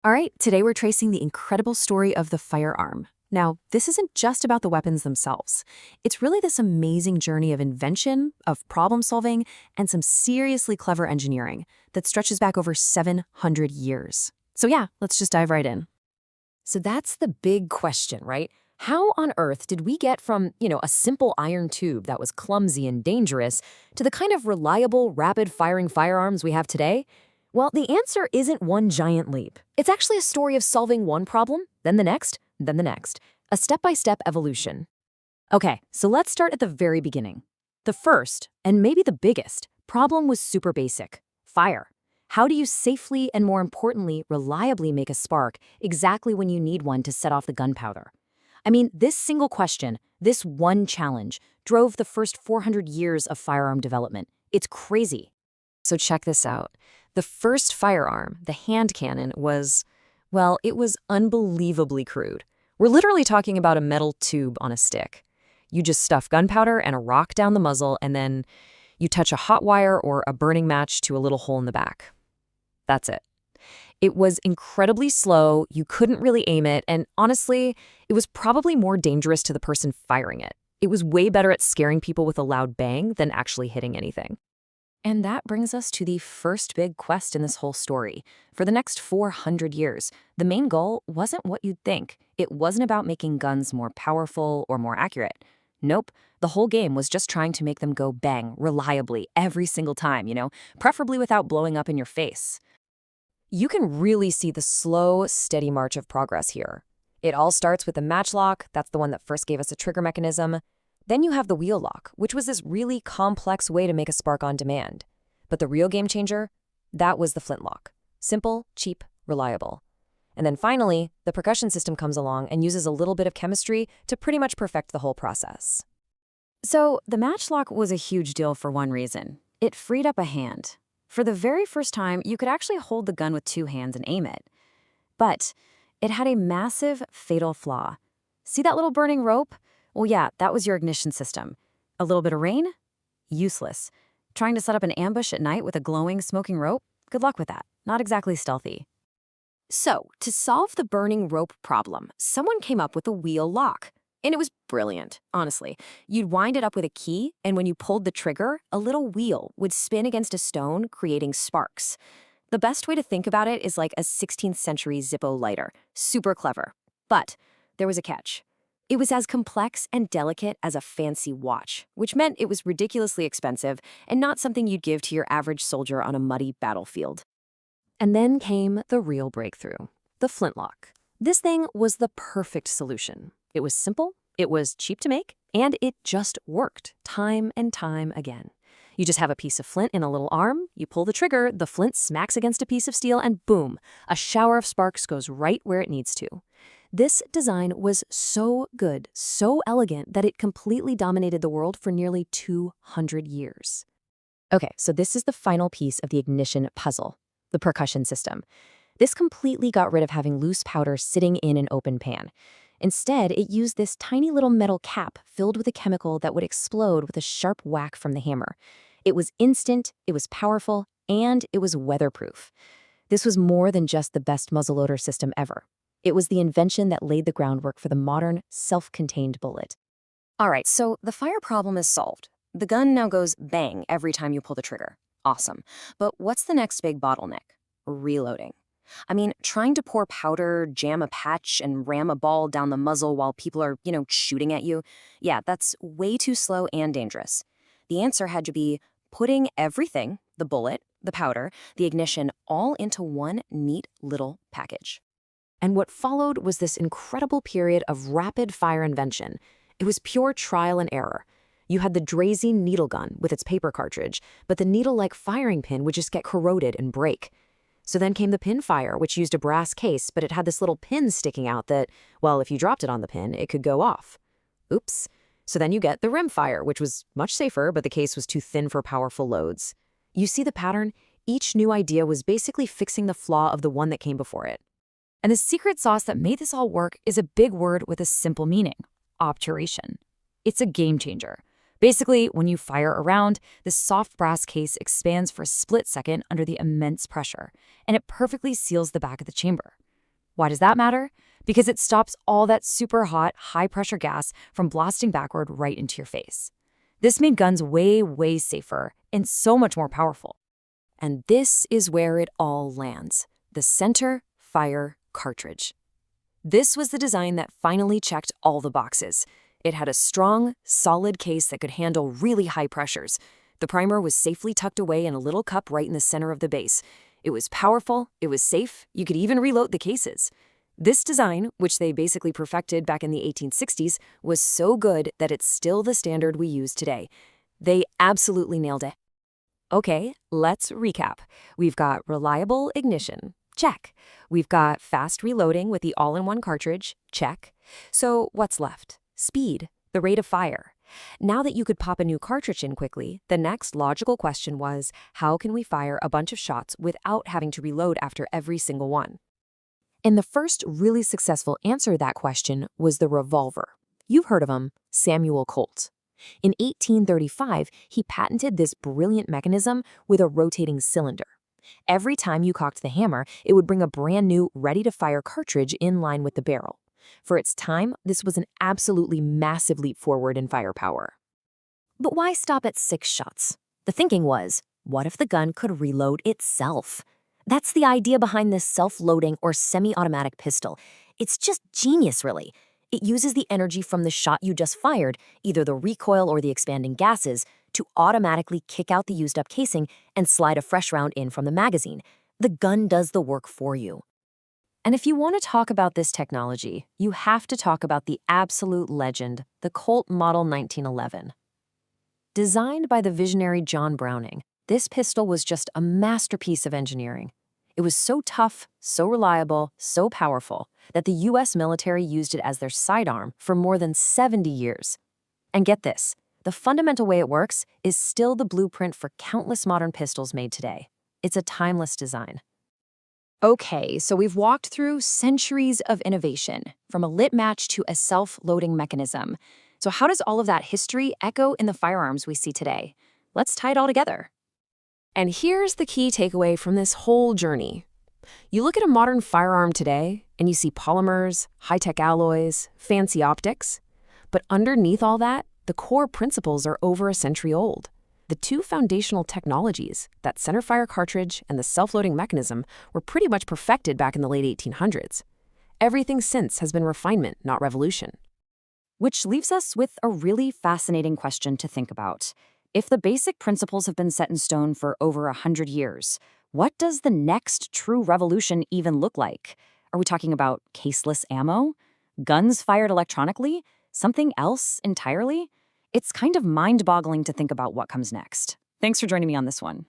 All right, today we're tracing the incredible story of the firearm. Now, this isn't just about the weapons themselves. It's really this amazing journey of invention, of problem solving, and some seriously clever engineering that stretches back over 700 years. So yeah, let's just dive right in. So that's the big question, right? How on earth did we get from, a simple iron tube that was clumsy and dangerous to the kind of reliable, rapid-firing firearms we have today? Well, the answer isn't one giant leap. It's actually a story of solving one problem, then the next, then the next. A step-by-step evolution. Okay, so let's start at the very beginning. The first, and maybe the biggest, problem was super basic: fire. How do you safely and, more importantly, reliably make a spark exactly when you need one to set off the gunpowder? I mean, this single question, this one challenge, drove the first 400 years of firearm development. It's crazy. So check this out. The first firearm, the hand cannon, well, it was unbelievably crude. We're literally talking about a metal tube on a stick. You just stuff gunpowder and a rock down the muzzle, and then you touch a hot wire or a burning match to a little hole in the back. That's it. It was incredibly slow, you couldn't really aim it, and honestly, it was probably more dangerous to the person firing it. It was way better at scaring people with a loud bang than actually hitting anything. And that brings us to the first big quest in this whole story. For the next 400 years, the main goal wasn't what you'd think. It wasn't about making guns more powerful or more accurate. Nope, the whole game was just trying to make them go bang reliably every single time, preferably without blowing up in your face. You can really see the slow, steady march of progress here. It all starts with the Matchlock, that's the one that first gave us a trigger mechanism. Then you have the wheel lock, which was this really complex way to make a spark on demand. But the real game changer, that was the flintlock. Simple, cheap, reliable. And then finally, the percussion system comes along and uses a little bit of chemistry to pretty much perfect the whole process. So the Matchlock was a huge deal for one reason. It freed up a hand. For the very first time, you could actually hold the gun with two hands and aim it. But it had a massive, fatal flaw. See that little burning rope? Well, yeah, that was your ignition system. A little bit of rain? Useless. Trying to set up an ambush at night with a glowing, smoking rope? Good luck with that. Not exactly stealthy. So, to solve the burning rope problem, someone came up with a wheel lock. And it was brilliant, honestly. You'd wind it up with a key, and when you pulled the trigger, a little wheel would spin against a stone, creating sparks. The best way to think about it is like a 16th century Zippo lighter. Super clever. But there was a catch. It was as complex and delicate as a fancy watch, which meant it was ridiculously expensive and not something you'd give to your average soldier on a muddy battlefield. And then came the real breakthrough, the flintlock. This thing was the perfect solution. It was simple, it was cheap to make, and it just worked time and time again. You just have a piece of flint in a little arm, you pull the trigger, the flint smacks against a piece of steel, and boom, a shower of sparks goes right where it needs to. This design was so good, so elegant, that it completely dominated the world for nearly 200 years. Okay, so this is the final piece of the ignition puzzle, the percussion system. This completely got rid of having loose powder sitting in an open pan. Instead, it used this tiny little metal cap filled with a chemical that would explode with a sharp whack from the hammer. It was instant, it was powerful, and it was weatherproof. This was more than just the best muzzleloader system ever. It was the invention that laid the groundwork for the modern, self-contained bullet. All right, so the fire problem is solved. The gun now goes bang every time you pull the trigger. Awesome. But what's the next big bottleneck? Reloading. I mean, trying to pour powder, jam a patch, and ram a ball down the muzzle while people are, shooting at you, yeah, that's way too slow and dangerous. The answer had to be putting everything, the bullet, the powder, the ignition, all into one neat little package. And what followed was this incredible period of rapid-fire invention. It was pure trial and error. You had the Drazy needle gun with its paper cartridge, but the needle-like firing pin would just get corroded and break. So then came the pinfire, which used a brass case, but it had this little pin sticking out that, well, if you dropped it on the pin, it could go off. Oops. So then you get the rimfire, which was much safer, but the case was too thin for powerful loads. You see the pattern? Each new idea was basically fixing the flaw of the one that came before it. And the secret sauce that made this all work is a big word with a simple meaning: obturation. It's a game changer. Basically, when you fire a round, this soft brass case expands for a split second under the immense pressure, and it perfectly seals the back of the chamber. Why does that matter? Because it stops all that super hot, high-pressure gas from blasting backward right into your face. This made guns way, way safer and so much more powerful. And this is where it all lands, the centerfire cartridge. This was the design that finally checked all the boxes. It had a strong, solid case that could handle really high pressures. The primer was safely tucked away in a little cup right in the center of the base. It was powerful, it was safe, you could even reload the cases. This design, which they basically perfected back in the 1860s, was so good that it's still the standard we use today. They absolutely nailed it. Okay, let's recap. We've got reliable ignition. Check. We've got fast reloading with the all-in-one cartridge. Check. So what's left? Speed, the rate of fire. Now that you could pop a new cartridge in quickly, the next logical question was, how can we fire a bunch of shots without having to reload after every single one? And the first really successful answer to that question was the revolver. You've heard of him, Samuel Colt. In 1835, he patented this brilliant mechanism with a rotating cylinder. Every time you cocked the hammer, it would bring a brand new, ready-to-fire cartridge in line with the barrel. For its time, this was an absolutely massive leap forward in firepower. But why stop at 6 shots? The thinking was, what if the gun could reload itself? That's the idea behind this self-loading or semi-automatic pistol. It's just genius, really. It uses the energy from the shot you just fired, either the recoil or the expanding gases, to automatically kick out the used-up casing and slide a fresh round in from the magazine. The gun does the work for you. And if you want to talk about this technology, you have to talk about the absolute legend, the Colt Model 1911. Designed by the visionary John Browning, this pistol was just a masterpiece of engineering. It was so tough, so reliable, so powerful that the US military used it as their sidearm for more than 70 years. And get this, the fundamental way it works is still the blueprint for countless modern pistols made today. It's a timeless design. Okay, so we've walked through centuries of innovation, from a lit match to a self-loading mechanism. So how does all of that history echo in the firearms we see today? Let's tie it all together. And here's the key takeaway from this whole journey. You look at a modern firearm today, and you see polymers, high-tech alloys, fancy optics. But underneath all that, the core principles are over a century old. The two foundational technologies, that centerfire cartridge and the self-loading mechanism, were pretty much perfected back in the late 1800s. Everything since has been refinement, not revolution. Which leaves us with a really fascinating question to think about. If the basic principles have been set in stone for over 100 years, what does the next true revolution even look like? Are we talking about caseless ammo? Guns fired electronically? Something else entirely? It's kind of mind-boggling to think about what comes next. Thanks for joining me on this one.